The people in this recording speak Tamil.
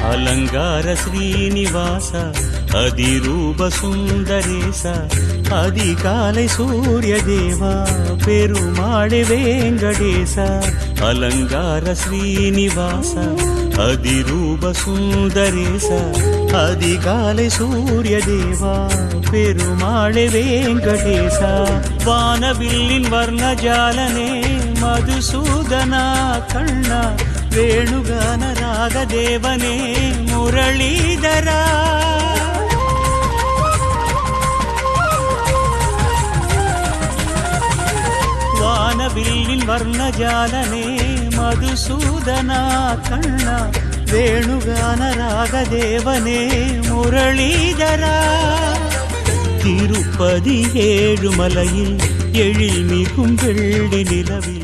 அலங்கார ஸ்ரீனிவாச அதிரூப சுந்தரேச அதிகாலை சூரிய தேவா பெருமாளே வேங்கடேச அலங்கார ஸ்ரீனிவாச அதிரூப சுந்தரேச அதிகாலை சூரிய தேவா பெருமாளே வேங்கடேச வானவில்லின் வர்ணஜாலனே மதுசூதனா கண்ணா வேணுகான ராகதேவனே முரளீதரா வானவில்லின் வர்ணஜாலனே மதுசூதனா கண்ணா வேணுகான ராகதேவனே முரளீதரா திருப்பதி ஏழுமலையில் எழில் மிகும் வெள்ளி நிலவில்